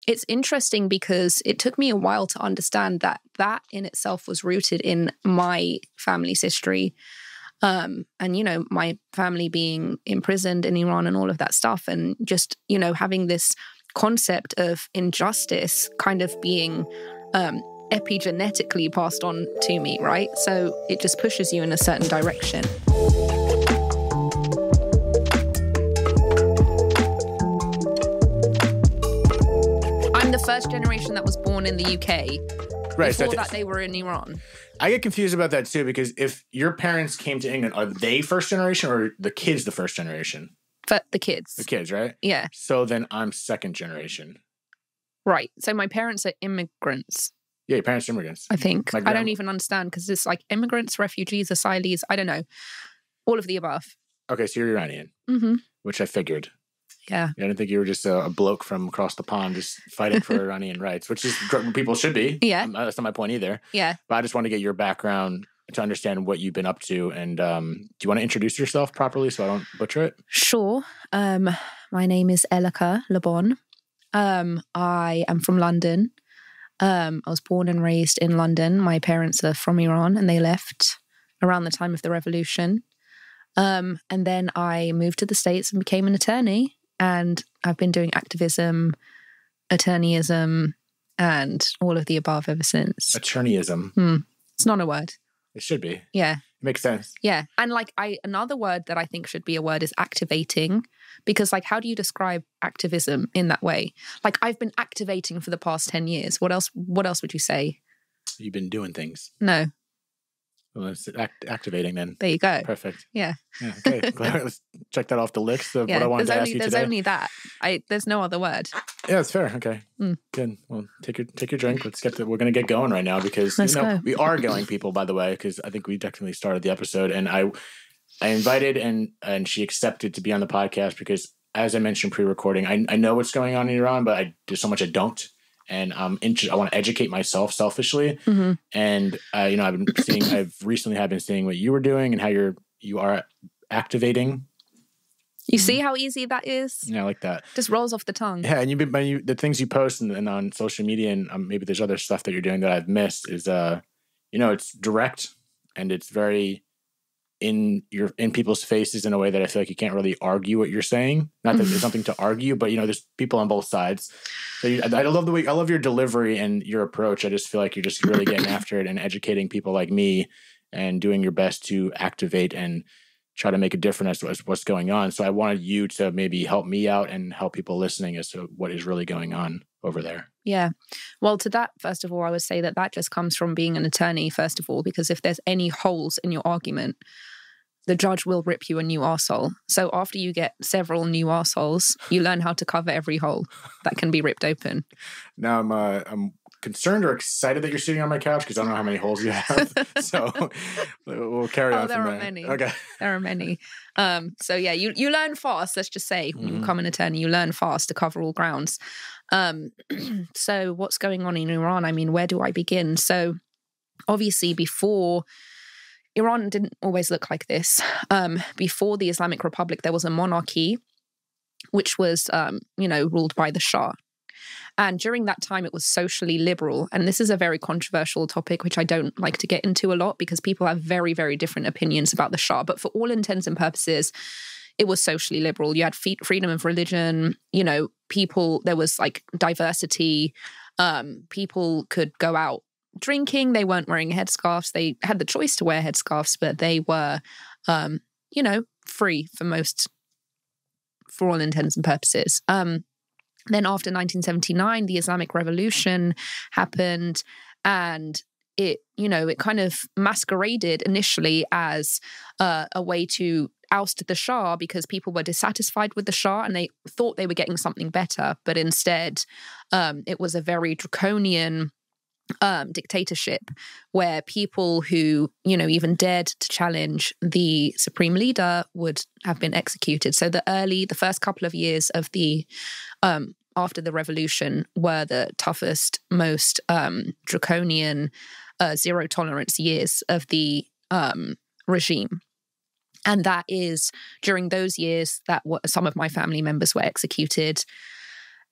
It's interesting because it took me a while to understand that that in itself was rooted in my family's history. And, you know, my family being imprisoned in Iran and all of that stuff. And just, you know, having this concept of injustice kind of being epigenetically passed on to me, right? So it just pushes you in a certain direction. I'm the first generation that was born in the UK. Right. Before that, they were in Iran. I get confused about that too, because if your parents came to England, are they first generation or the kids the first generation? For the kids. The kids, right? Yeah. So then I'm second generation. Right. So my parents are immigrants. Yeah, your parents are immigrants. I think. I don't even understand because it's like immigrants, refugees, asylees. I don't know. All of the above. Okay, so you're Iranian, which I figured. Yeah. I didn't think you were just a bloke from across the pond just fighting for Iranian rights, which is what people should be. Yeah. That's not my point either. Yeah. But I just want to get your background to understand what you've been up to. And do you want to introduce yourself properly so I don't butcher it? Sure. My name is Elica Le Bon. I am from London. I was born and raised in London. My parents are from Iran and they left around the time of the revolution. And then I moved to the States and became an attorney. And I've been doing activism, attorneyism, and all of the above ever since. Attorneyism. It's not a word. It should be. Yeah. It makes sense. Yeah. And like another word that I think should be a word is activating. Because like, how do you describe activism in that way? Like I've been activating for the past 10 years. What else would you say? You've been doing things. No. Well, it's activating then. There you go. Perfect. Yeah. Okay. Let's check that off the list of what I wanted to ask you today. There's only that. There's no other word. Yeah, that's fair. Okay. Good. Well, take your drink. We're going to get going right now because we are going, people, by the way, because I think we definitely started the episode, and I invited and she accepted to be on the podcast because, as I mentioned pre-recording, I know what's going on in Iran, but there's so much I don't. And I want to educate myself selfishly. And I've recently been seeing what you were doing and how you are activating. You see how easy that is? Yeah, I like that. Just rolls off the tongue. Yeah, and the things you post and on social media, and maybe there's other stuff that you're doing that I've missed is it's direct and it's very in people's faces in a way that I feel like you can't really argue what you're saying. Not that there's something to argue, but there's people on both sides. So I love your delivery and your approach. I just feel like you're just really getting after it and educating people like me and doing your best to activate and try to make a difference as what's going on. So I wanted you to maybe help me out and help people listening as to what is really going on over there. Yeah. Well, to that, first of all, I would say that just comes from being an attorney, first of all, because if there's any holes in your argument, the judge will rip you a new arsehole. So after you get several new arseholes, you learn how to cover every hole that can be ripped open. Now I'm concerned or excited that you're sitting on my couch because I don't know how many holes you have. So we'll carry on from there. There are many. Okay. There are many. So yeah, you learn fast, let's just say. When you become an attorney, you learn fast to cover all grounds. So what's going on in Iran? I mean, where do I begin? So obviously before... Iran didn't always look like this. Before the Islamic Republic, there was a monarchy, which was, ruled by the Shah. And during that time, it was socially liberal. And this is a very controversial topic, which I don't like to get into a lot because people have very, very different opinions about the Shah. But for all intents and purposes, it was socially liberal. You had freedom of religion, there was like diversity. People could go out drinking. They weren't wearing headscarves. They had the choice to wear headscarves, but they were, free for all intents and purposes. Then after 1979, the Islamic Revolution happened, and it kind of masqueraded initially as a way to oust the Shah because people were dissatisfied with the Shah and they thought they were getting something better, but instead it was a very draconian dictatorship where people who, even dared to challenge the supreme leader would have been executed. So the first couple of years of the after the revolution were the toughest, most draconian, zero tolerance years of the regime. And that is during those years that some of my family members were executed.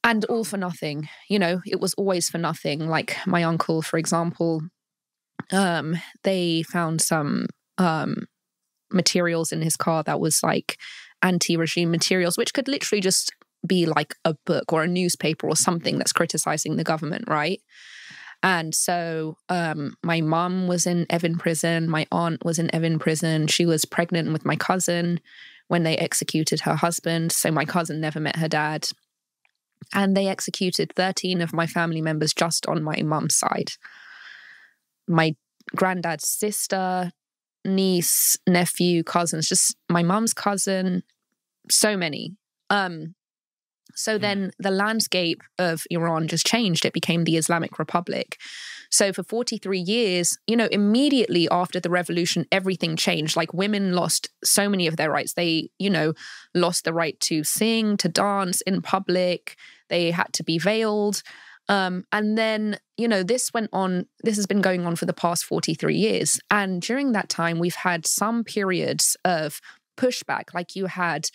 And all for nothing. You know, it was always for nothing. Like my uncle, for example, they found some materials in his car that was like anti-regime materials, which could literally just be like a book or a newspaper or something that's criticizing the government, right? And so my mum was in Evin prison. My aunt was in Evin prison. She was pregnant with my cousin when they executed her husband. So my cousin never met her dad. And they executed 13 of my family members just on my mum's side. My granddad's sister, niece, nephew, cousins, just my mum's cousin, so many. So then the landscape of Iran just changed. It became the Islamic Republic. So for 43 years, you know, immediately after the revolution, everything changed. Like women lost so many of their rights. They, you know, lost the right to sing, to dance in public. They had to be veiled. And then, you know, this has been going on for the past 43 years. And during that time, we've had some periods of pushback. Like you had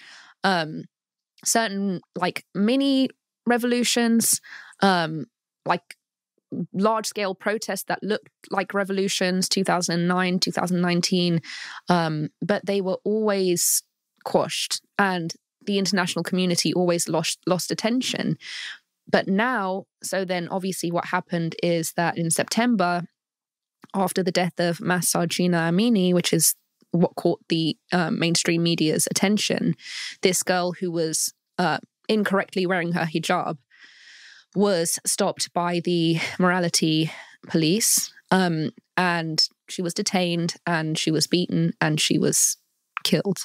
certain like mini revolutions, like large-scale protests that looked like revolutions, 2009, 2019, but they were always quashed, and the international community always lost attention. But now, so then obviously what happened is that in September, after the death of Mahsa Amini, which is what caught the mainstream media's attention, this girl who was incorrectly wearing her hijab was stopped by the morality police, and she was detained and she was beaten and she was killed.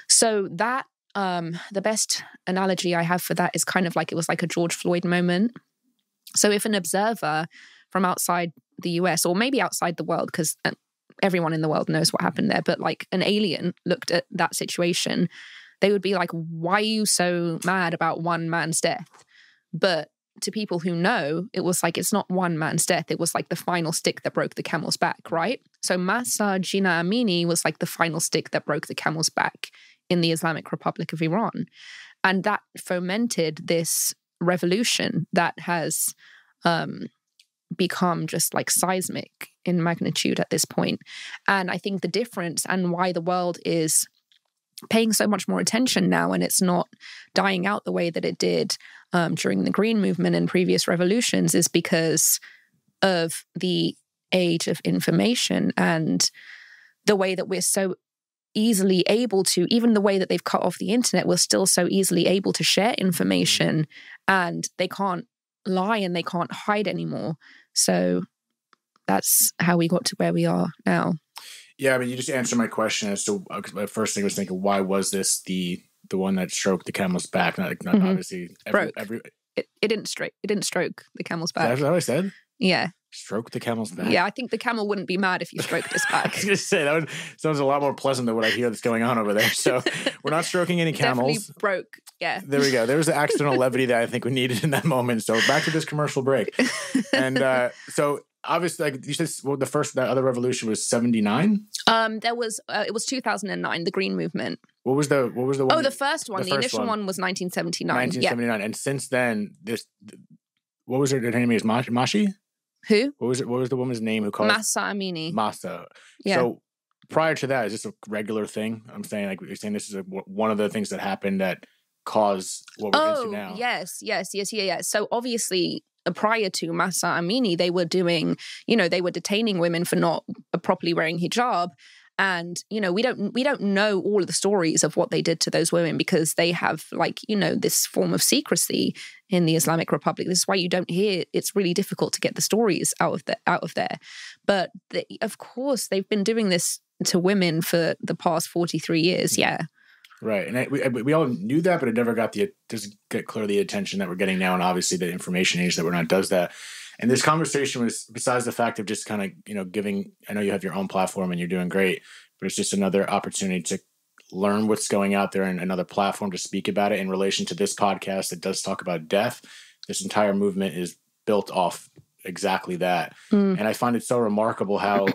So that, the best analogy I have for that is kind of like it was like a George Floyd moment. So if an observer from outside the US, or maybe outside the world, because everyone in the world knows what happened there, but like an alien looked at that situation, they would be like, why are you so mad about one man's death? But to people who know, it was like, it's not one man's death. It was like the final stick that broke the camel's back, right? So Mahsa Amini was like the final stick that broke the camel's back in the Islamic Republic of Iran. And that fomented this revolution that has become just like seismic in magnitude at this point. And I think the difference and why the world is paying so much more attention now, and it's not dying out the way that it did during the Green Movement and previous revolutions, is because of the age of information and the way that we're so easily able to, even the way that they've cut off the internet, we're still so easily able to share information, and they can't lie and they can't hide anymore. So that's how we got to where we are now. Yeah, I mean, you just answered my question as to my first thing was thinking, why was this the one that stroked the camel's back? Not obviously it didn't stroke the camel's back. Is that what I said? Yeah. Stroke the camel's back? Yeah, I think the camel wouldn't be mad if you stroked his back. I was going to say, that sounds a lot more pleasant than what I hear that's going on over there. So we're not stroking any camels. Definitely broke, yeah. There we go. There was the accidental levity that I think we needed in that moment. So back to this commercial break. And so obviously, like you said, well, that other revolution was 79? It was 2009, the Green Movement. What was the one? Oh, the first one. The initial one was 1979. 1979. Yeah. And since then, what was her name? Is Mashi? Who? What was the woman's name who called Mahsa Amini? Mahsa. Yeah. So prior to that, is this a regular thing? I'm saying, like you're saying, this is one of the things that happened that caused what we're into now. Yes. So obviously, prior to Mahsa Amini, they were doing, they were detaining women for not properly wearing hijab. And, we don't know all of the stories of what they did to those women because they have this form of secrecy in the Islamic Republic. This is why you don't hear, it's really difficult to get the stories out of there. But of course, they've been doing this to women for the past 43 years. Yeah. Right. And we all knew that, but it never doesn't get clearly the attention that we're getting now. And obviously the information age that we're not does that. And this conversation was, besides the fact of just kind of, giving, I know you have your own platform and you're doing great, but it's just another opportunity to learn what's going out there and another platform to speak about it in relation to this podcast that does talk about death. This entire movement is built off exactly that. And I find it so remarkable how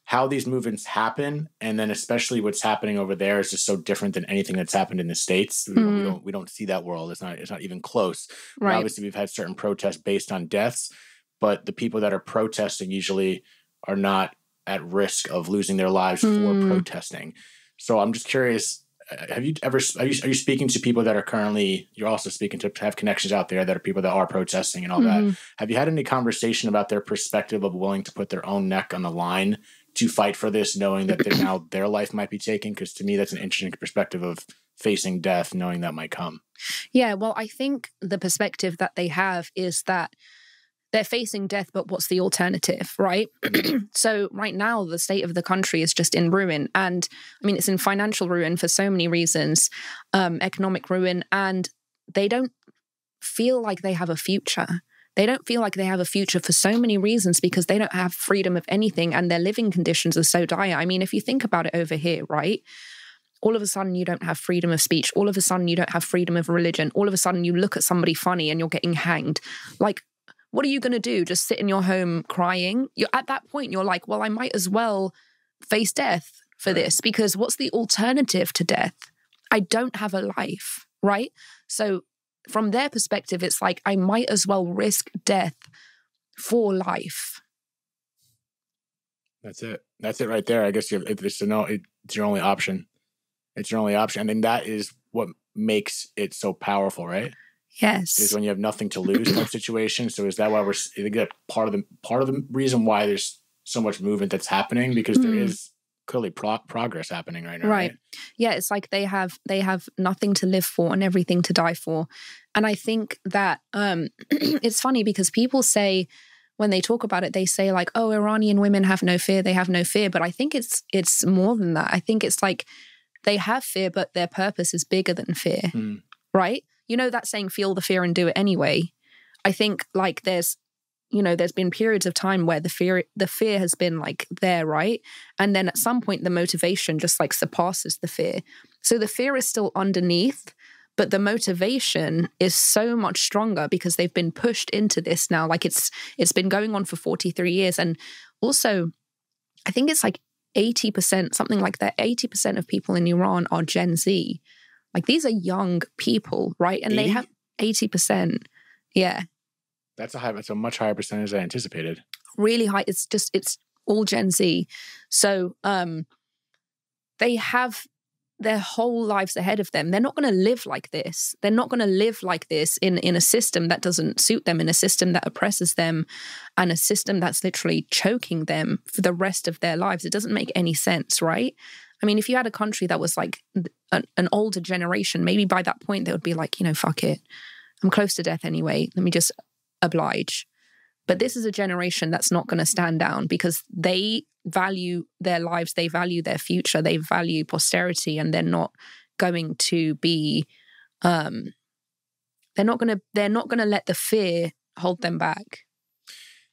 how these movements happen, and then especially what's happening over there is just so different than anything that's happened in the States. We don't see that world. It's not even close. Right. Obviously, we've had certain protests based on deaths, but the people that are protesting usually are not at risk of losing their lives for protesting. So I'm just curious. Are you speaking to people that are currently, you're also speaking to have connections out there that are people that are protesting and all that. Have you had any conversation about their perspective of willing to put their own neck on the line to fight for this, knowing that now their life might be taken? Because to me, that's an interesting perspective of facing death, knowing that might come. Yeah, well, I think the perspective that they have is that they're facing death, but what's the alternative, right? So right now, the state of the country is just in ruin. And I mean, it's in financial ruin for so many reasons, economic ruin, and they don't feel like they have a future. They don't feel like they have a future for so many reasons because they don't have freedom of anything and their living conditions are so dire. I mean, if you think about it over here, right? All of a sudden, you don't have freedom of speech. All of a sudden, you don't have freedom of religion. All of a sudden, you look at somebody funny and you're getting hanged. Like, what are you going to do? Just sit in your home crying? At that point, you're like, well, I might as well face death for this, because what's the alternative to death? I don't have a life, right? So from their perspective, it's like, I might as well risk death for life. That's it. That's it right there. I guess it's your only option. It's your only option. And then that is what makes it so powerful, right? Yes. Is when you have nothing to lose type situation. So is that why I think that part of the reason why there's so much movement that's happening, because there is clearly progress happening right now. Right. Yeah. It's like they have nothing to live for and everything to die for. And I think that it's funny because people say, when they talk about it, they say like, oh, Iranian women have no fear. They have no fear. But I think it's more than that. I think it's like they have fear, but their purpose is bigger than fear. Right? You know that saying, feel the fear and do it anyway. I think like there's been periods of time where the fear has been like there, right? And then at some point the motivation just like surpasses the fear. So the fear is still underneath, but the motivation is so much stronger because they've been pushed into this now. Like it's been going on for 43 years. And also, I think it's like 80%, something like that. 80% of people in Iran are Gen Z. Like these are young people, right? And 80? They have 80%. Yeah. That's a much higher percentage than I anticipated. Really high. It's all Gen Z. So they have their whole lives ahead of them. They're not going to live like this. They're not going to live like this in a system that doesn't suit them, in a system that oppresses them, and a system that's literally choking them for the rest of their lives. It doesn't make any sense, right? I mean, if you had a country that was like an older generation, maybe by that point they would be like, fuck it. I'm close to death anyway. Let me just oblige. But this is a generation that's not going to stand down because they value their lives, they value their future, they value posterity, and they're not going to be they're not going to let the fear hold them back.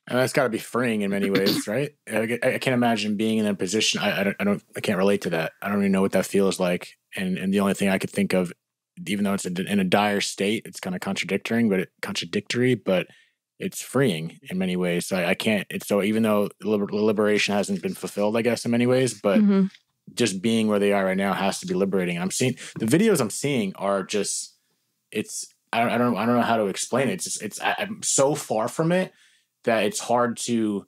And that's got to be freeing in many ways, right? I can't imagine being in a position. I can't relate to that. I don't even know what that feels like. And the only thing I could think of, even though it's in a dire state, it's kind of contradictory, but it's freeing in many ways. So I can't. It's so even though liberation hasn't been fulfilled, I guess in many ways, but just being where they are right now has to be liberating. I'm seeing the videos I'm seeing are just. I don't know how to explain it. I'm so far from it that it's hard to,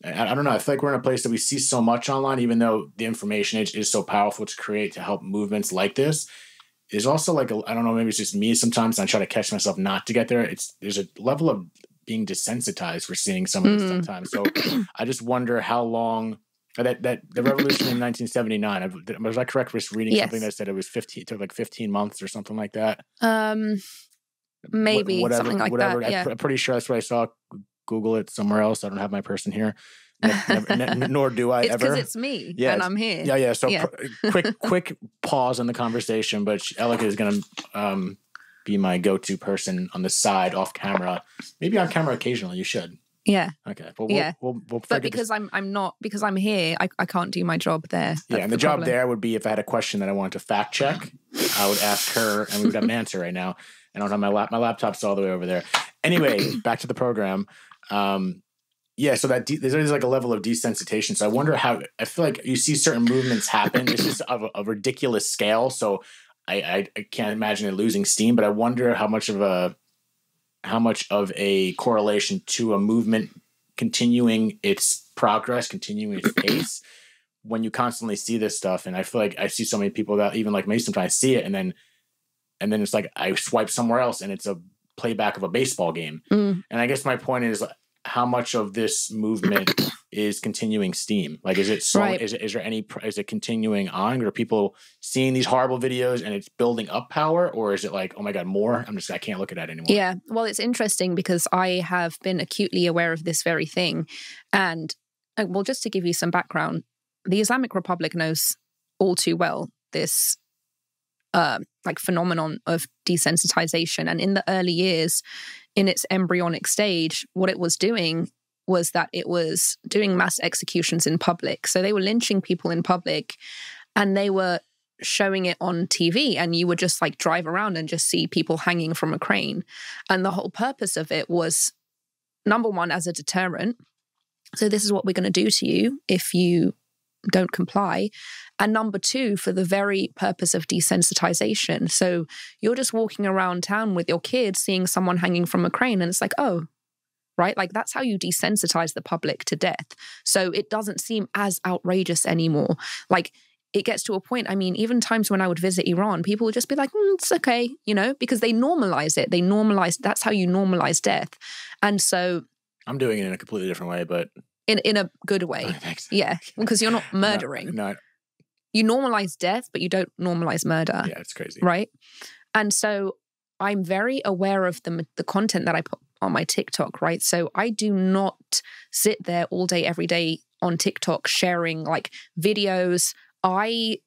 I don't know. I feel like we're in a place that we see so much online, even though the information age is so powerful to help movements like this. There's also like, I don't know, maybe it's just me sometimes. I try to catch myself not to get there. There's a level of being desensitized for seeing some of this sometimes. So I just wonder how long, that the revolution in 1979, was I correct for reading something that said it took like 15 months or something like that? Maybe something like that. Yeah. I'm pretty sure that's what I saw. Google it somewhere else. I don't have my person here, nor do I ever. It's because it's me and I'm here. Yeah. So quick pause in the conversation, but Elica is going to be my go-to person on the side, off camera. Maybe on camera occasionally. You should. Yeah. Okay. Well, we'll but because I'm here, I can't do my job there. That's and the job there would be if I had a question that I wanted to fact check, I would ask her, and we would have an answer right now. And I don't have my laptop's all the way over there. Anyway, back to the program. Yeah, so there's like a level of desensitization. So I wonder how, I feel like you see certain movements happen. It's just of a ridiculous scale. So I can't imagine it losing steam, but I wonder how much of a correlation to a movement continuing its progress, continuing its pace, when you constantly see this stuff. And I feel like I see so many people that even like me sometimes see it, and then it's like I swipe somewhere else and it's a playback of a baseball game. And I guess my point is, how much of this movement is continuing steam? Like, is it slow? Right. Is it continuing on? Are people seeing these horrible videos and it's building up power, or is it like, oh my God, more? I can't look at that anymore. Yeah. Well, it's interesting because I have been acutely aware of this very thing. And well, just to give you some background, the Islamic Republic knows all too well this like phenomenon of desensitization. And in the early years, in its embryonic stage, what it was doing was that it was doing mass executions in public. So they were lynching people in public, and they were showing it on TV, and you would just like drive around and just see people hanging from a crane. And the whole purpose of it was, number one, as a deterrent. So this is what we're going to do to you if you don't comply. And number two, for the very purpose of desensitization. So you're just walking around town with your kids, seeing someone hanging from a crane, and it's like, oh, right? Like, that's how you desensitize the public to death. So it doesn't seem as outrageous anymore. Like, it gets to a point, I mean, even times when I would visit Iran, people would just be like, it's okay, because they normalize it. That's how you normalize death. And so I'm doing it in a completely different way, but in a good way. Oh, yeah, because you're not murdering. No. You normalize death, but you don't normalize murder. Yeah, it's crazy. Right? And so I'm very aware of the content that I put on my TikTok, right? So I do not sit there all day, every day on TikTok sharing like videos. I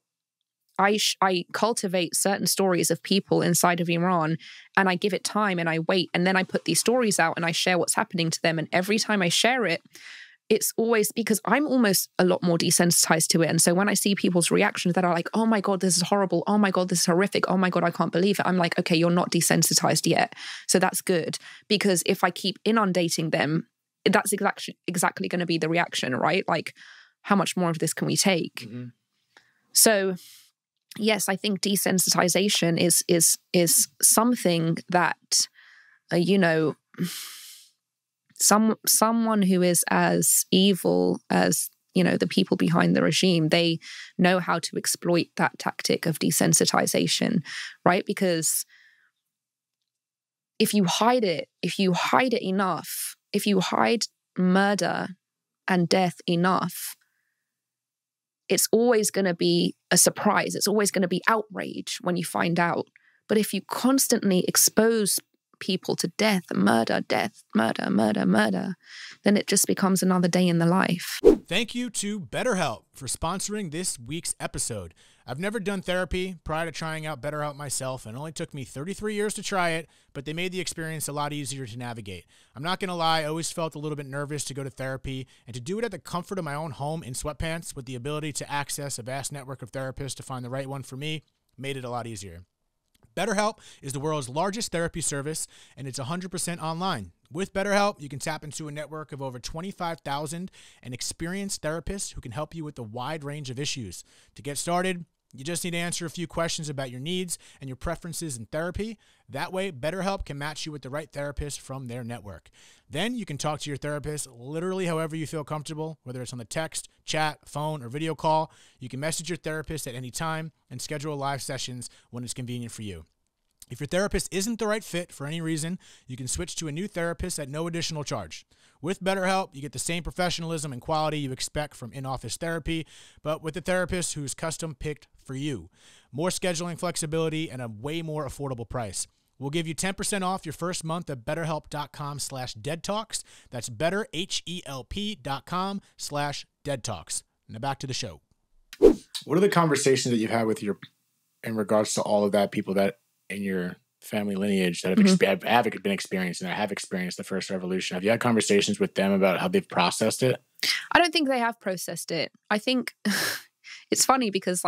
cultivate certain stories of people inside of Iran, and I give it time and I wait, and then I put these stories out and I share what's happening to them. And every time I share it, it's always because I'm almost a lot more desensitized to it. And so when I see people's reactions that are like, oh my God, this is horrible. Oh my God, this is horrific. Oh my God, I can't believe it. I'm like, okay, you're not desensitized yet. So that's good. Because if I keep inundating them, that's exactly going to be the reaction, right? Like, how much more of this can we take? Mm-hmm. So yes, I think desensitization is something that, someone who is as evil as, the people behind the regime, they know how to exploit that tactic of desensitization, right? Because if you hide it enough, if you hide murder and death enough, it's always going to be a surprise. It's always going to be outrage when you find out. But if you constantly expose people to death, murder, then it just becomes another day in the life. Thank you to BetterHelp for sponsoring this week's episode. I've never done therapy prior to trying out BetterHelp myself, and it only took me 33 years to try it, but they made the experience a lot easier to navigate. I'm not going to lie, I always felt a little bit nervous to go to therapy, and to do it at the comfort of my own home in sweatpants with the ability to access a vast network of therapists to find the right one for me made it a lot easier. BetterHelp is the world's largest therapy service, and it's 100% online. With BetterHelp, you can tap into a network of over 25,000 and experienced therapists who can help you with a wide range of issues. To get started, you just need to answer a few questions about your needs and your preferences in therapy. That way, BetterHelp can match you with the right therapist from their network. Then you can talk to your therapist literally however you feel comfortable, whether it's on the text, chat, phone, or video call. You can message your therapist at any time and schedule live sessions when it's convenient for you. If your therapist isn't the right fit for any reason, you can switch to a new therapist at no additional charge. With BetterHelp, you get the same professionalism and quality you expect from in-office therapy, but with a therapist who's custom-picked for you. More scheduling flexibility and a way more affordable price. We'll give you 10% off your first month at betterhelp.com/deadtalks. That's betterhelp.com/deadtalks. Now back to the show. What are the conversations that you've had with in regards to all of that, people that in your family lineage that have been experienced and have experienced the first revolution? Have you had conversations with them about how they've processed it? I don't think they have processed it. I think it's funny because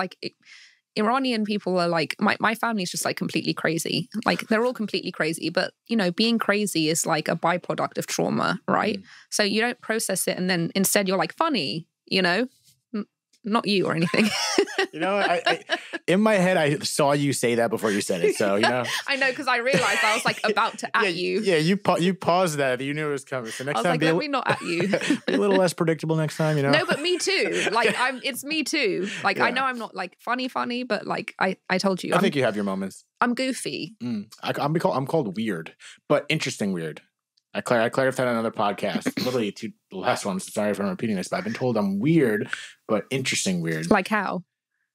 Iranian people are like, my family's just like completely crazy. Like they're all completely crazy. But, you know, being crazy is like a byproduct of trauma, right? So you don't process it and then instead you're like funny, you know? Not you or anything. You know, I in my head, I saw you say that before you said it. So, you know. I know, because I realized I was like about to at you. Yeah, you paused that. You knew it was coming. So next time, like, let me not at you. Be a little less predictable next time, you know. No, but me too. Like, it's me too. Like, yeah. I know I'm not like funny, but like I told you. I think you have your moments. I'm goofy. I'm called weird, but interesting weird. I clarified on another podcast. Literally the last one. Sorry if I'm repeating this, but I've been told I'm weird, but interesting weird. Like how?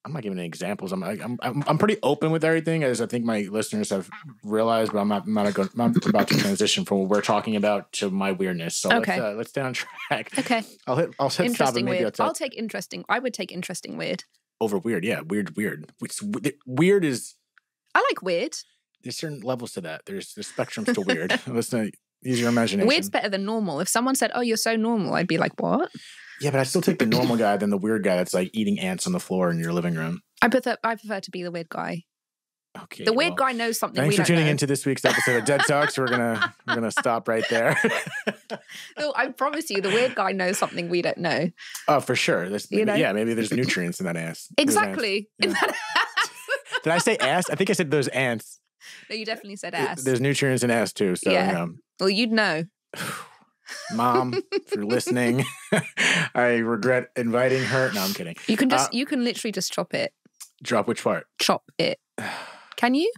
I'm not giving any examples. I'm pretty open with everything, as I think my listeners have realized. But I'm not about to transition from what we're talking about to my weirdness. So let's stay on track. Okay. I'll hit stop and maybe I'll take interesting. I would take interesting weird over weird. Yeah, weird. Weird is. I like weird. There's certain levels to that. There's spectrums to weird. Listen. Use your imagination. Weird's better than normal. If someone said, "Oh, you're so normal," I'd be like, "What?" Yeah, but I still take the normal guy than the weird guy that's like eating ants on the floor in your living room. I prefer to be the weird guy. Okay. The weird guy knows something. Thanks for tuning into this week's episode of Dead Talks. We're gonna stop right there. No, I promise you, the weird guy knows something we don't know. Oh, for sure. Maybe there's nutrients in that ass. Exactly. Yeah. In that ass. Did I say ass? I think I said those ants. No, you definitely said ass. There's nutrients in ass too. So yeah. Well, you'd know. Mom, if you're listening, I regret inviting her. No, I'm kidding. You can literally just chop it. Drop which part? Chop it. Can you?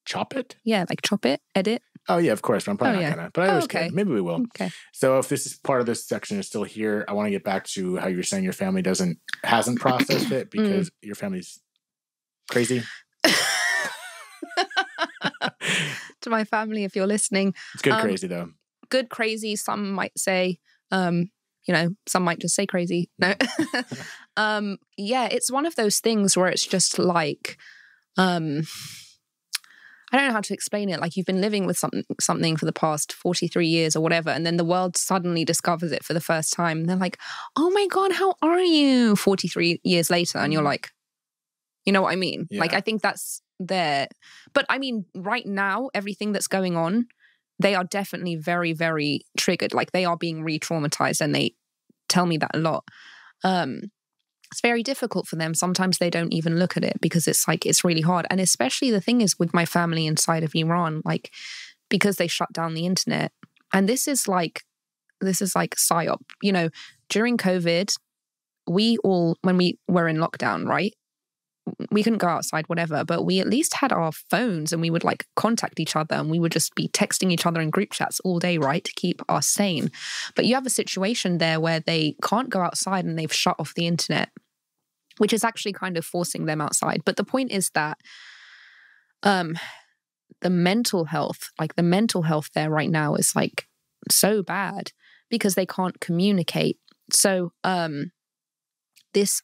Chop it? Yeah, like chop it, edit. Oh yeah, of course. But I'm probably not gonna. But I was kidding. Maybe we will. Okay. So if this is part of this section is still here, I want to get back to how you were saying your family hasn't processed it because your family's crazy. To my family, if you're listening, it's good crazy though. Good crazy. Some might say, some might just say crazy. No, yeah, it's one of those things where it's just like, I don't know how to explain it. Like you've been living with something for the past 43 years or whatever, and then the world suddenly discovers it for the first time. And they're like, "Oh my God, how are you?" 43 years later, and you're like, you know what I mean? Yeah. Like I think that's there. But I mean, right now, everything that's going on, they are definitely very, very triggered. Like they are being re-traumatized, and they tell me that a lot. It's very difficult for them. Sometimes they don't even look at it because it's like, it's really hard. And especially the thing is with my family inside of Iran, like because they shut down the internet. And this is like psyop. You know, during COVID, when we were in lockdown, right? We couldn't go outside, whatever, but we at least had our phones and we would like contact each other and we would just be texting each other in group chats all day, right? To keep us sane. But you have a situation there where they can't go outside and they've shut off the internet, which is actually kind of forcing them outside. But the point is that the mental health there right now is like so bad because they can't communicate. So,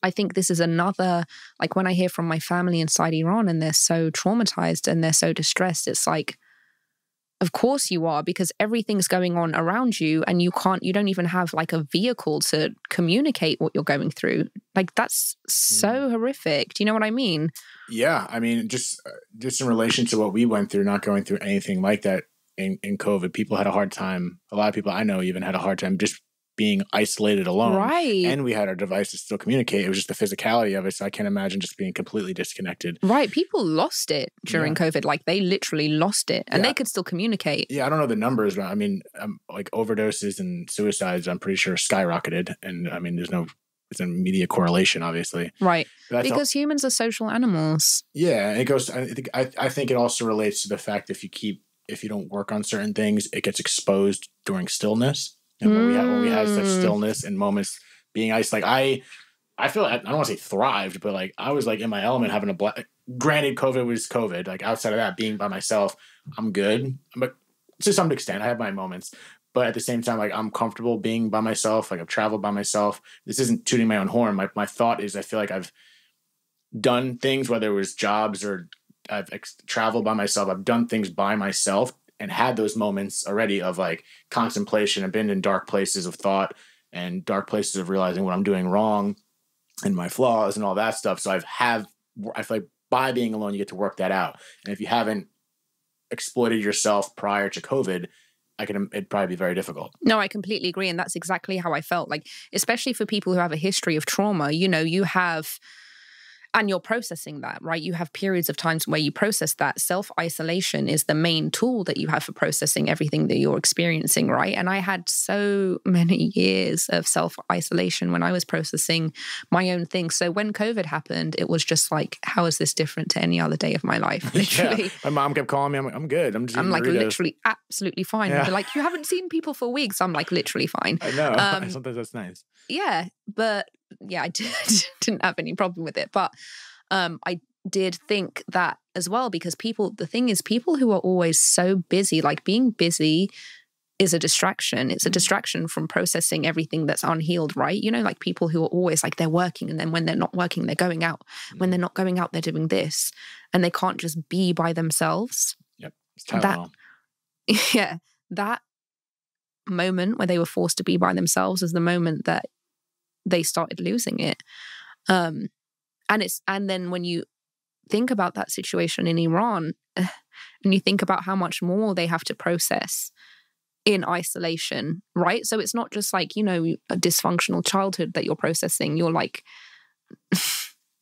I think this is another, like when I hear from my family inside Iran and they're so traumatized and they're so distressed, it's like, of course you are, because everything's going on around you and you don't even have like a vehicle to communicate what you're going through. Like that's so horrific. Do you know what I mean? Yeah. I mean, just in relation to what we went through, not going through anything like that in COVID, people had a hard time. A lot of people I know even had a hard time just being isolated alone. Right. And we had our devices to still communicate. It was just the physicality of it. So I can't imagine just being completely disconnected. Right. People lost it during COVID. Like they literally lost it and they could still communicate. Yeah. I don't know the numbers, but I mean, like overdoses and suicides, I'm pretty sure skyrocketed. And I mean, there's no immediate correlation, obviously. Right. Because humans are social animals. Yeah. It goes, I think it also relates to the fact if you don't work on certain things, it gets exposed during stillness. And when we had such stillness and moments being ice, like I feel I don't want to say thrived, but like I was like in my element having granted COVID was COVID. Like outside of that, being by myself, I'm good. But to some extent, I have my moments. But at the same time, like I'm comfortable being by myself. Like I've traveled by myself. This isn't tooting my own horn. My thought is I feel like I've done things, whether it was jobs or I've traveled by myself. I've done things by myself. And had those moments already of like contemplation. I've been in dark places of thought and dark places of realizing what I'm doing wrong and my flaws and all that stuff. So I've have I feel like by being alone, you get to work that out. And if you haven't exploited yourself prior to COVID, it'd probably be very difficult. No, I completely agree. And that's exactly how I felt. Like, especially for people who have a history of trauma, you know, you have, and you're processing that, right? You have periods of times where you process that. Self-isolation is the main tool that you have for processing everything that you're experiencing, right? And I had so many years of self-isolation when I was processing my own things. So when COVID happened, it was just like, how is this different to any other day of my life? Literally. Yeah. My mom kept calling me. I'm good. I'm like Doritos. Literally absolutely fine. Yeah. They're like, you haven't seen people for weeks. I'm like, literally fine. I know. Sometimes that's nice. Yeah, but yeah, I didn't have any problem with it. But I did think that as well, because the thing is, people who are always so busy, like being busy is a distraction. It's a distraction from processing everything that's unhealed, right? You know, like people who are always like, they're working, and then when they're not working, they're going out. When they're not going out, they're doing this. And they can't just be by themselves. Yep. It's Tylenol. That moment where they were forced to be by themselves is the moment that they started losing it. And then when you think about that situation in Iran, and you think about how much more they have to process in isolation, right? So it's not just like, you know, a dysfunctional childhood that you're processing. You're like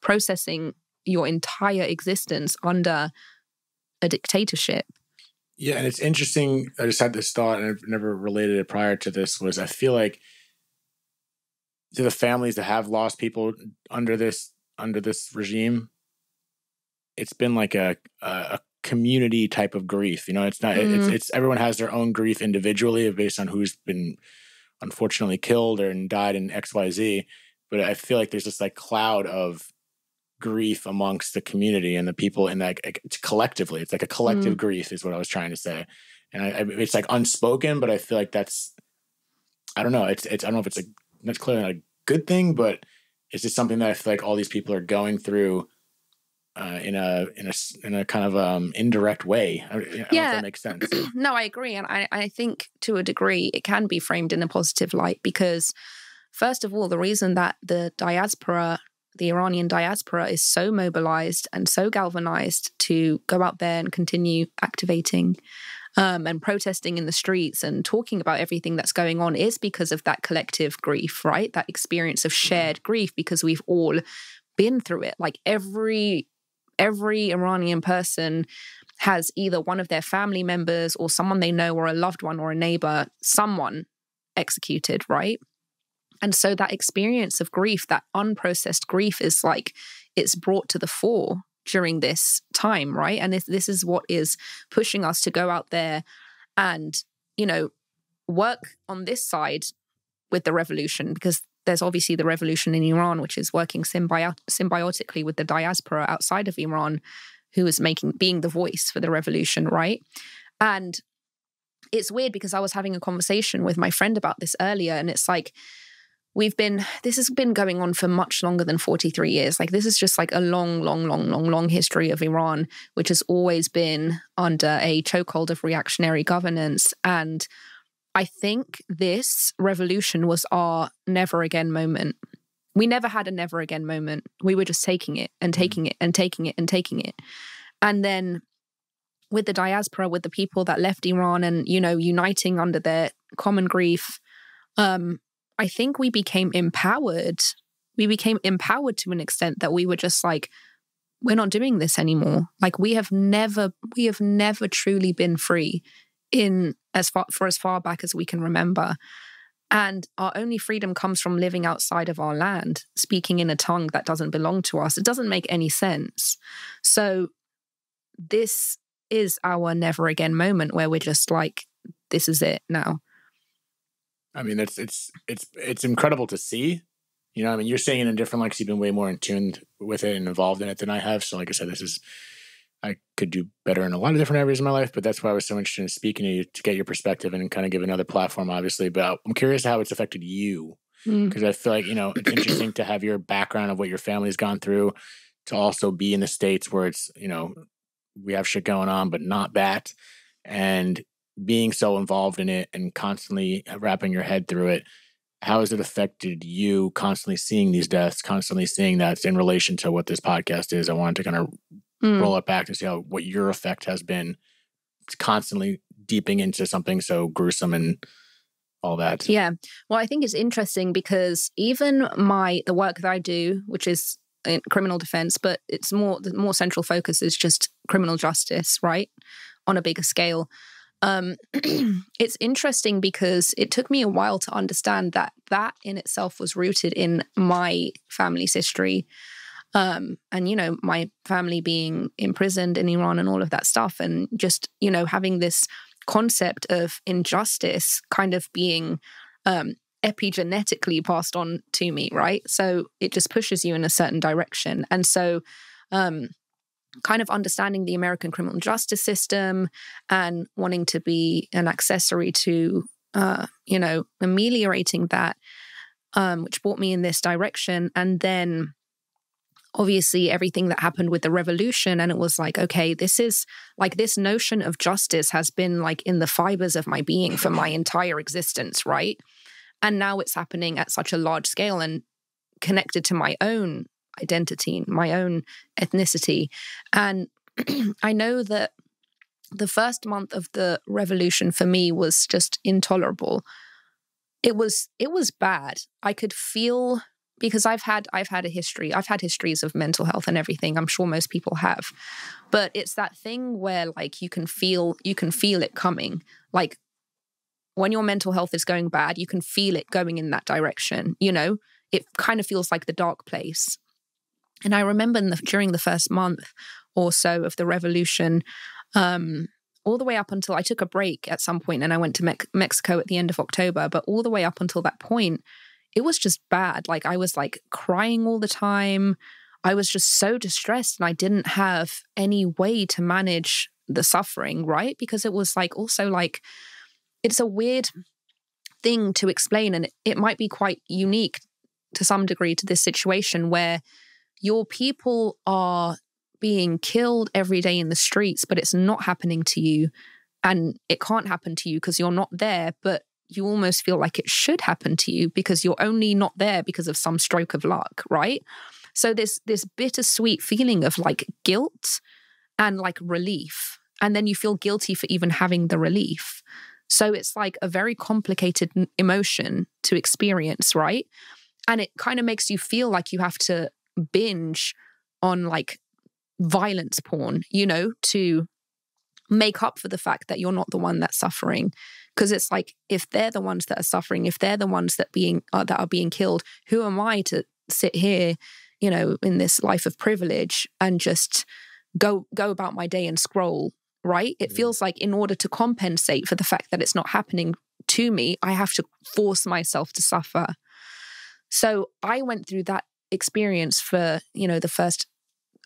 processing your entire existence under a dictatorship. Yeah, and it's interesting. I just had this thought, and I've never related it prior to this, was I feel like to the families that have lost people under this regime, it's been like a community type of grief. You know, it's not it's everyone has their own grief individually based on who's been unfortunately killed or died in XYZ. But I feel like there's this like cloud of grief amongst the community and the people in that, it's collectively. It's like a collective grief is what I was trying to say. And it's like unspoken, but I feel like that's, I don't know. I don't know if it's that's clearly not a good thing, but it's just something that I feel like all these people are going through in a kind of indirect way. I don't know if that makes sense. No, I agree. And I think to a degree it can be framed in a positive light, because first of all, the reason that the Iranian diaspora is so mobilized and so galvanized to go out there and continue activating and protesting in the streets and talking about everything that's going on is because of that collective grief, right? That experience of shared grief, because we've all been through it. Like every Iranian person has either one of their family members or someone they know or a loved one or a neighbor, someone executed, right? And so that experience of grief, that unprocessed grief, is like, it's brought to the fore during this time, right? And this is what is pushing us to go out there and, you know, work on this side with the revolution, because there's obviously the revolution in Iran, which is working symbiotically with the diaspora outside of Iran, who is being the voice for the revolution, right? And it's weird because I was having a conversation with my friend about this earlier, and it's like, this has been going on for much longer than 43 years. Like, this is just like a long history of Iran, which has always been under a chokehold of reactionary governance. And I think this revolution was our never again moment. We never had a never again moment. We were just taking it and taking it and taking it and taking it. And then with the diaspora, with the people that left Iran and, you know, uniting under their common grief, I think we became empowered. We became empowered to an extent that we were just like, we're not doing this anymore. Like, we have never truly been free for as far back as we can remember. And our only freedom comes from living outside of our land, speaking in a tongue that doesn't belong to us. It doesn't make any sense. So this is our never again moment where we're just like, this is it now. I mean, it's incredible to see. You know, I mean, you're saying it in different lights. You've been way more in tune with it and involved in it than I have. So like I said, I could do better in a lot of different areas of my life, but that's why I was so interested in speaking to you, to get your perspective and kind of give another platform, obviously. But I'm curious how it's affected you, because I feel like, you know, it's interesting to have your background of what your family's gone through, to also be in the States where it's, you know, we have shit going on, but not that. And being so involved in it and constantly wrapping your head through it, how has it affected you constantly seeing these deaths, constantly seeing that in relation to what this podcast is? I wanted to kind of roll it back to see what your effect has been constantly deeping into something so gruesome and all that. Yeah. Well, I think it's interesting because even the work that I do, which is in criminal defense, but the more central focus is just criminal justice, right? On a bigger scale. It's interesting because it took me a while to understand that in itself was rooted in my family's history. And, my family being imprisoned in Iran and all of that stuff. And just, having this concept of injustice kind of being epigenetically passed on to me, right? So it just pushes you in a certain direction. And so kind of understanding the American criminal justice system and wanting to be an accessory to, ameliorating that, which brought me in this direction. And then obviously everything that happened with the revolution, and it was like, okay, this is like this notion of justice has been like in the fibers of my being for my entire existence, right? And now it's happening at such a large scale and connected to my own identity, my own ethnicity. And I know that the first month of the revolution for me was just intolerable. It was bad. I could feel, because I've had a history. I've had histories of mental health and everything. I'm sure most people have. But it's that thing where like you can feel it coming. Like when your mental health is going bad, you can feel it going in that direction, It kind of feels like the dark place. And I remember during the first month or so of the revolution, all the way up until I took a break at some point and I went to Mexico at the end of October, but all the way up until that point, it was just bad. Like I was like crying all the time. I was just so distressed and I didn't have any way to manage the suffering, right? Because it was like also like, it's a weird thing to explain, and it might be quite unique to some degree to this situation where your people are being killed every day in the streets, but it's not happening to you. And it can't happen to you because you're not there, but you almost feel like it should happen to you because you're only not there because of some stroke of luck, right? So this bittersweet feeling of like guilt and like relief. And then you feel guilty for even having the relief. So it's like a very complicated emotion to experience, right? And it kind of makes you feel like you have to binge on like violence porn, to make up for the fact that you're not the one that's suffering. Because it's like, if they're the ones that are suffering, if they're the ones that are being killed, who am I to sit here, in this life of privilege and just go about my day and scroll, right? It feels like in order to compensate for the fact that it's not happening to me, I have to force myself to suffer. So I went through that experience for, the first,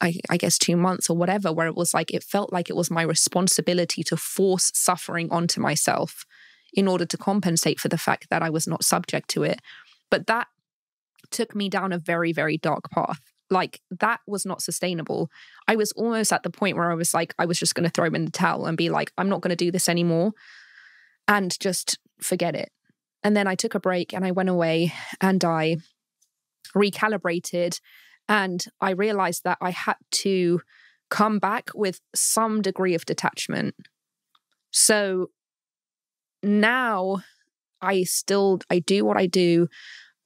I guess 2 months or whatever, where it was like, it felt like it was my responsibility to force suffering onto myself in order to compensate for the fact that I was not subject to it. But that took me down a very, very dark path. Like that was not sustainable. I was almost at the point where I was like, I was just going to throw in the towel and be like, I'm not going to do this anymore and just forget it. And then I took a break and I went away and I recalibrated, and I realized that I had to come back with some degree of detachment. So now I do what I do,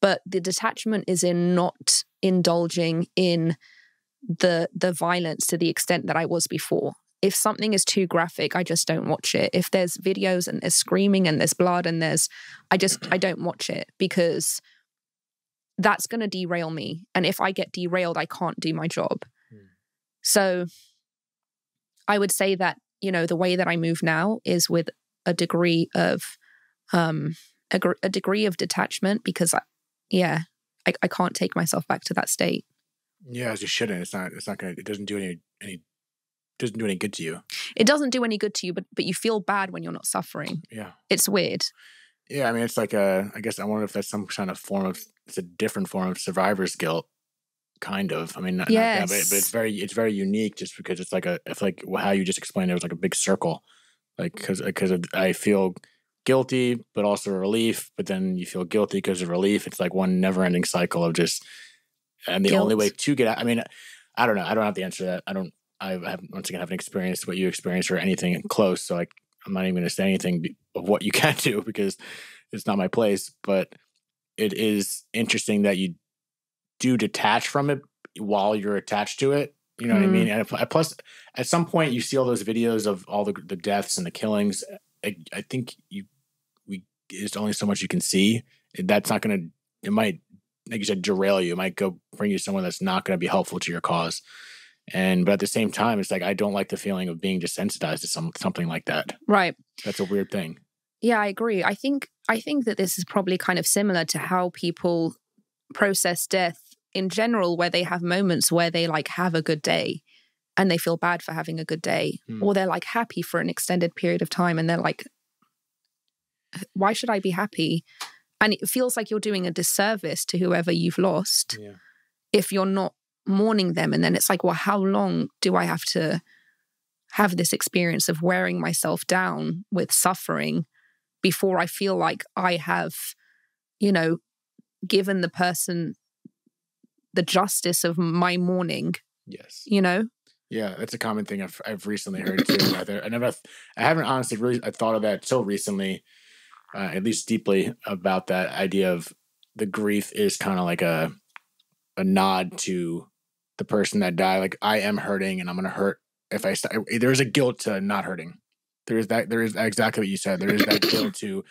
but the detachment is in not indulging in the violence to the extent that I was before. If something is too graphic, I just don't watch it. If there's videos and there's screaming and there's blood and I don't watch it, because that's going to derail me. And if I get derailed, I can't do my job. So I would say that, the way that I move now is with a degree of detachment, because I can't take myself back to that state. Yeah, as you shouldn't. It's not gonna, it doesn't do any good to you. It doesn't do any good to you, but you feel bad when you're not suffering. Yeah. It's weird. Yeah, I mean, it's like I guess I wonder if that's some kind of it's a different form of survivor's guilt, kind of. I mean, not that, but it's very unique, just because it's like how you just explained it was like a big circle, like because I feel guilty, but also relief, but then you feel guilty because of relief. It's like one never-ending cycle of just, and the only way to get out, I mean, I don't know. I don't have the answer to that. Once again, haven't experienced what you experienced or anything close. So like, I'm not even going to say anything of what you can do because it's not my place, but it is interesting that you do detach from it while you're attached to it. You know what I mean? And plus, at some point, you see all those videos of all the deaths and the killings. I think there's only so much you can see. That's not going to, it might, like you said, derail you. It might go bring you someone that's not going to be helpful to your cause. But at the same time, it's like, I don't like the feeling of being desensitized to something like that. Right. That's a weird thing. Yeah, I agree. I think that this is probably kind of similar to how people process death in general, where they have moments where they like have a good day and they feel bad for having a good day, or they're like happy for an extended period of time and they're like, why should I be happy? And it feels like you're doing a disservice to whoever you've lost if you're not mourning them. And then it's like, well, how long do I have to have this experience of wearing myself down with suffering before I feel like I have, given the person the justice of my mourning? Yes. Yeah, that's a common thing I've recently heard too. I haven't honestly really thought of that till recently, at least deeply, about that idea of the grief is kind of like a nod to the person that died. Like, I am hurting and I'm going to hurt if there is a guilt to not hurting. There is exactly what you said. There is that guilt to,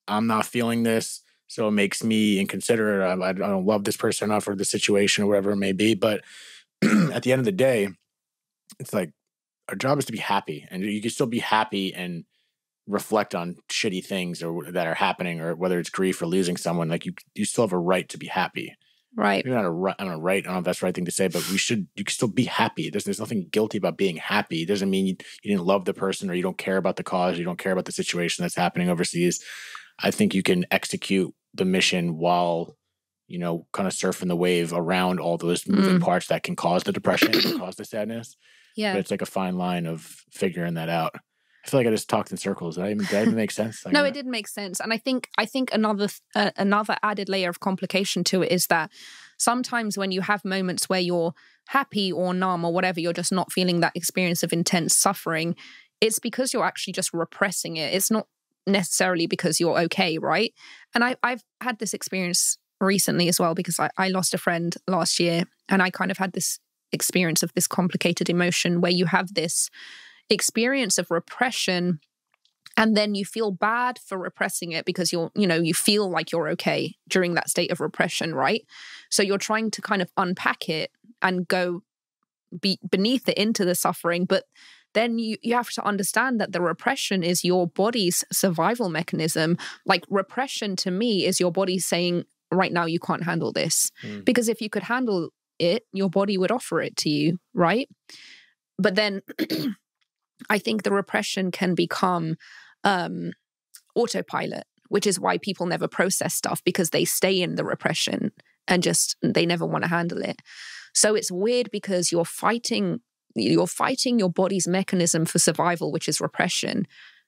I'm not feeling this, so it makes me inconsiderate. I don't love this person enough for the situation or whatever it may be. But at the end of the day, it's like, our job is to be happy, and you can still be happy and reflect on shitty things or that are happening, or whether it's grief or losing someone. Like, you still have a right to be happy. Right. Maybe not I don't know if that's the right thing to say, but you can still be happy. There's nothing guilty about being happy. It doesn't mean you didn't love the person, or you don't care about the cause, you don't care about the situation that's happening overseas. I think you can execute the mission while, kind of surfing the wave around all those moving parts that can cause the depression and cause the sadness. Yeah. But it's like a fine line of figuring that out. I feel like I just talked in circles. Did that even make sense? No, it didn't make sense. And I think another added layer of complication to it is that sometimes when you have moments where you're happy or numb or whatever, you're just not feeling that experience of intense suffering, it's because you're actually just repressing it. It's not necessarily because you're okay, right? And I've had this experience recently as well, because I lost a friend last year, and I kind of had this experience of this complicated emotion where you have this experience of repression, and then you feel bad for repressing it because you feel like you're okay during that state of repression, right? So you're trying to kind of unpack it and go beneath it into the suffering, but then you have to understand that the repression is your body's survival mechanism. Like, repression to me is your body saying, right now you can't handle this. Because if you could handle it, your body would offer it to you, right? But then I think the repression can become autopilot, which is why people never process stuff, because they stay in the repression and they never want to handle it. So it's weird because you're fighting your body's mechanism for survival, which is repression,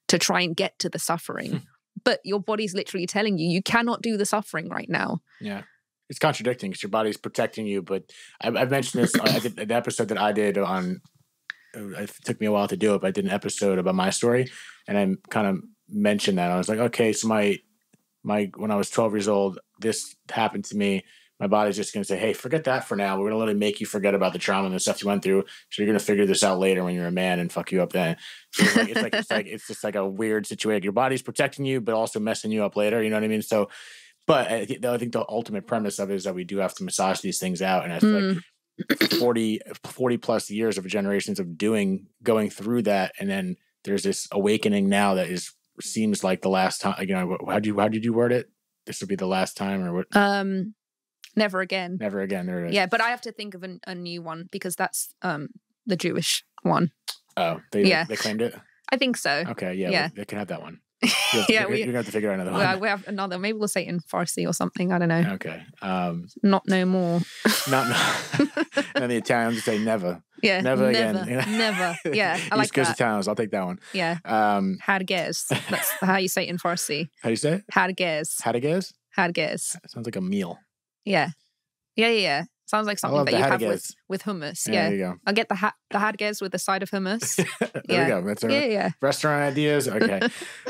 to try and get to the suffering. But your body's literally telling you cannot do the suffering right now. Yeah. It's contradicting because your body's protecting you. But I've mentioned this on the episode that I did on, it took me a while to do it, but I did an episode about my story, and I kind of mentioned that. I was like, okay, so my when I was 12 years old, this happened to me. My body's just going to say, hey, forget that for now. We're going to literally make you forget about the trauma and the stuff you went through. So you're going to figure this out later when you're a man and fuck you up then. So it's just like a weird situation. Your body's protecting you, but also messing you up later. You know what I mean? So, but I think the ultimate premise of it is that we do have to massage these things out. And I feel like 40 plus years of generations of going through that. And then there's this awakening now that seems like the last time, how did you word it? This would be the last time, or what? Never again. Never again. There it is. Yeah, but I have to think of a new one, because that's the Jewish one. Oh, they claimed it? I think so. Okay, yeah. They can have that one. You're going to have to figure out another one. We have another. Maybe we'll say it in Farsi or something. I don't know. Okay. Not no more. Not no. And then the Italians say never. Yeah. Never again. Never. Yeah. I like East Coast that. Italians. I'll take that one. Yeah. Hargez. That's how you say it in Farsi. How do you say it? Hargez. Hargez? Hargez. Sounds like a meal. Yeah. Yeah. Sounds like something that you have with hummus. Yeah. There you go. I'll get the hargez with a side of hummus. There we go. That's our restaurant ideas. Okay.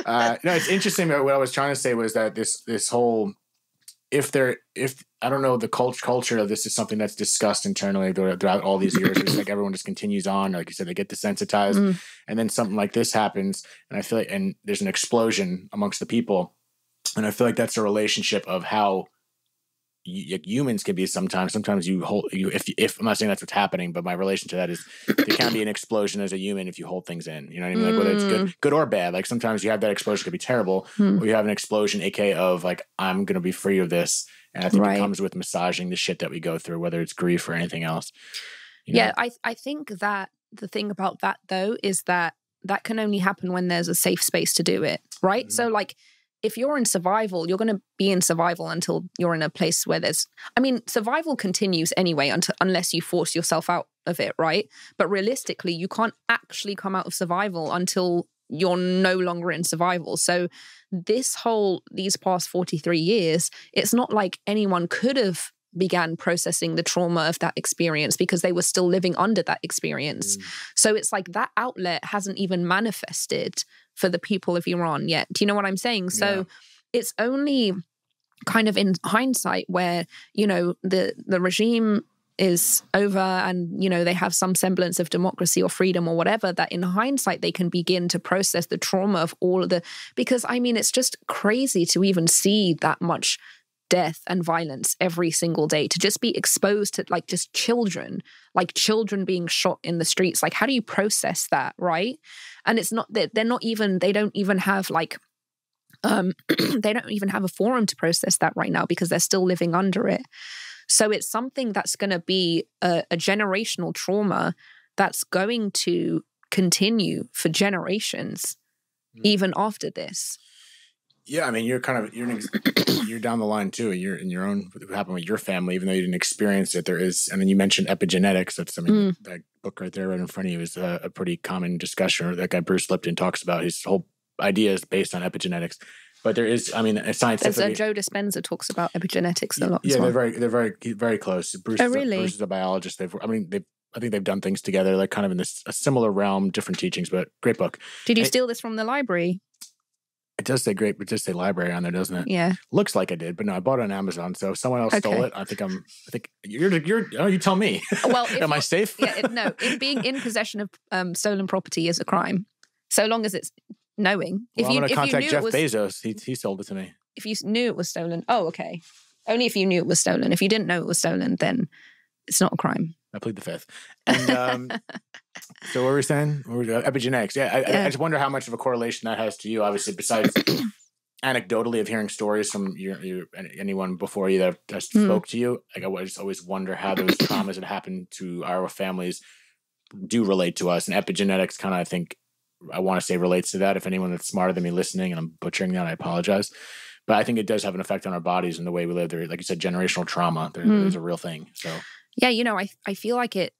No, it's interesting. What I was trying to say was that this whole, if I don't know, the culture of this is something that's discussed internally throughout all these years. It's like everyone just continues on. Like you said, they get desensitized, and then something like this happens, and I feel like, and there's an explosion amongst the people, and I feel like that's a relationship of how humans can be sometimes. Sometimes if I'm not saying that's what's happening, but my relation to that is there can be an explosion as a human if you hold things in. You know what I mean? Like whether it's good or bad. Like sometimes you have that explosion, could be terrible, or you have an explosion, aka of like, I'm gonna be free of this. And I think it comes with massaging the shit that we go through, whether it's grief or anything else. I think that the thing about that though is that can only happen when there's a safe space to do it, right? So like, if you're in survival, you're going to be in survival until you're in a place where survival continues anyway unless you force yourself out of it, right? But realistically, you can't actually come out of survival until you're no longer in survival. So these past 43 years, it's not like anyone could have began processing the trauma of that experience because they were still living under that experience. So it's like that outlet hasn't even manifested for the people of Iran yet. Do you know what I'm saying? So it's only kind of in hindsight where, the regime is over and, they have some semblance of democracy or freedom or whatever, that in hindsight they can begin to process the trauma of all of because it's just crazy to even see that much death and violence every single day, to just be exposed to like just children being shot in the streets. Like, how do you process that, right? And it's not that they don't even have like they don't even have a forum to process that right now because they're still living under it. So it's something that's going to be a generational trauma that's going to continue for generations even after this. Yeah, you're you're down the line too. You're in your own, what happened with your family, even though you didn't experience it. There is, and then you mentioned epigenetics. That's that book right there, right in front of you, is a pretty common discussion. That guy Bruce Lipton talks about. His whole idea is based on epigenetics. But there is, scientifically, Joe Dispenza talks about epigenetics a lot. Yeah, as well. they're very close. Bruce is a biologist. I think they've done things together, like kind of in a similar realm, different teachings. But great book. Did you steal this from the library? It does say great, but it does say library on there, doesn't it? Yeah. Looks like I did, but no, I bought it on Amazon. So if someone else stole it, I think you tell me. Well, am I safe? Being in possession of stolen property is a crime, so long as it's knowing. Well, I'm going to contact Jeff Bezos. He sold it to me. If you knew it was stolen, okay. Only if you knew it was stolen. If you didn't know it was stolen, then it's not a crime. I plead the fifth. And so what were we saying? Epigenetics. I just wonder how much of a correlation that has to you, obviously, besides anecdotally of hearing stories from anyone before you that spoke to you. Like, I just always wonder how those traumas that happen to our families do relate to us. And epigenetics kind of, I think, I want to say relates to that. If anyone that's smarter than me listening, and I'm butchering that, I apologize. But I think it does have an effect on our bodies and the way we live. There, like you said, generational trauma. There's a real thing. So yeah, I feel like it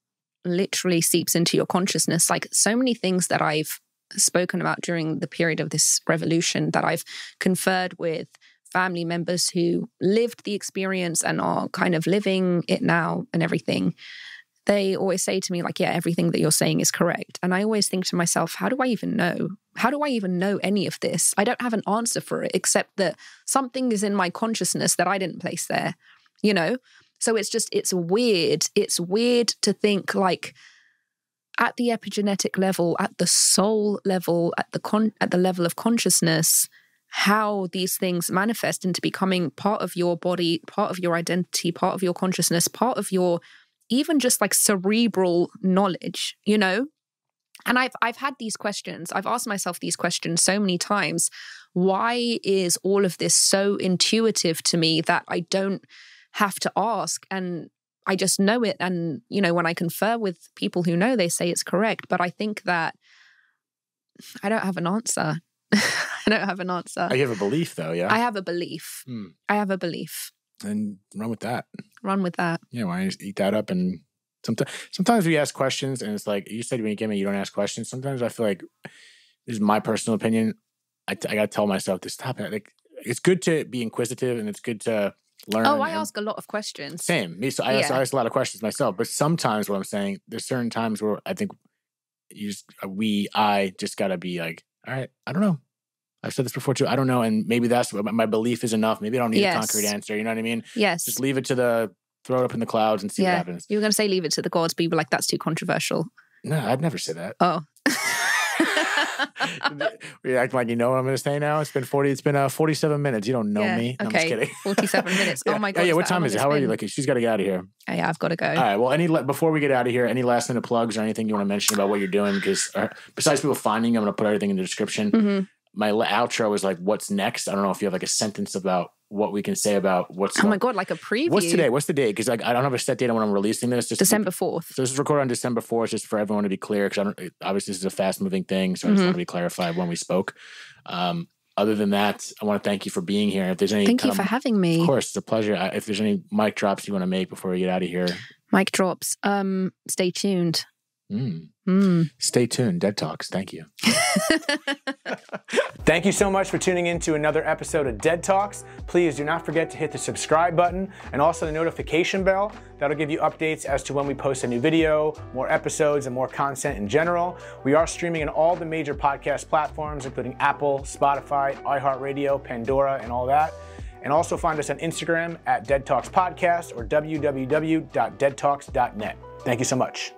literally seeps into your consciousness. Like so many things that I've spoken about during the period of this revolution, that I've conferred with family members who lived the experience and are kind of living it now and everything. They always say to me, like, yeah, everything that you're saying is correct. And I always think to myself, how do I even know? How do I even know any of this? I don't have an answer for it, except that something is in my consciousness that I didn't place there, So it's weird. It's weird to think, like, at the epigenetic level, at the soul level, at the level of consciousness, how these things manifest into becoming part of your body, part of your identity, part of your consciousness, part of your even just like cerebral knowledge, And I've had these questions. I've asked myself these questions so many times. Why is all of this so intuitive to me that I don't have to ask, and I just know it? And, when I confer with people who know, they say it's correct. But I think that I don't have an answer. I don't have an answer. You have a belief, though, yeah? I have a belief. I have a belief. And run with that. Run with that. Yeah, why don't you just eat that up and Sometimes we ask questions and it's like, you said when you get me, you don't ask questions. Sometimes I feel like, this is my personal opinion, I got to tell myself to stop it. Like, it's good to be inquisitive and it's good to learn. Oh, I ask a lot of questions. Same. Me, so I ask a lot of questions myself. But sometimes what I'm saying, there's certain times where I think I just got to be like, all right, I don't know. I've said this before too. I don't know. And maybe that's what my belief is enough. Maybe I don't need a concrete answer. You know what I mean? Yes. Just leave it to throw it up in the clouds and see what happens. You were going to say leave it to the gods, but you were like, that's too controversial. No, I'd never say that. Oh. You act like you know what I'm going to say now. It's been 47 minutes. You don't know me. No, okay. I'm just kidding. 47 minutes. Oh my God. Yeah, what time is it? How are you? Like, she's got to get out of here. Oh, yeah, I've got to go. All right. Well, before we get out of here, any last minute plugs or anything you want to mention about what you're doing? Because besides people finding you, I'm going to put everything in the description. Mm-hmm. My outro is like, what's next? I don't know if you have like a sentence about what we can say about what's my God, like a preview. What's today? What's the date? Because like, I don't have a set date on when I'm releasing this. December 4th. So this is recorded on December 4th, just for everyone to be clear, because obviously this is a fast moving thing. So I just want to be clarified when we spoke. Other than that, I want to thank you for being here. If there's any, thank you for having me. Of course, it's a pleasure. If there's any mic drops you want to make before we get out of here. Mic drops. Stay tuned. Stay tuned. Dead Talks. Thank you. Thank you so much for tuning in to another episode of Dead Talks. Please do not forget to hit the subscribe button and also the notification bell. That'll give you updates as to when we post a new video, more episodes, and more content in general. We are streaming on all the major podcast platforms, including Apple, Spotify, iHeartRadio, Pandora, and all that. And also find us on Instagram at Dead Talks Podcast or www.deadtalks.net. Thank you so much.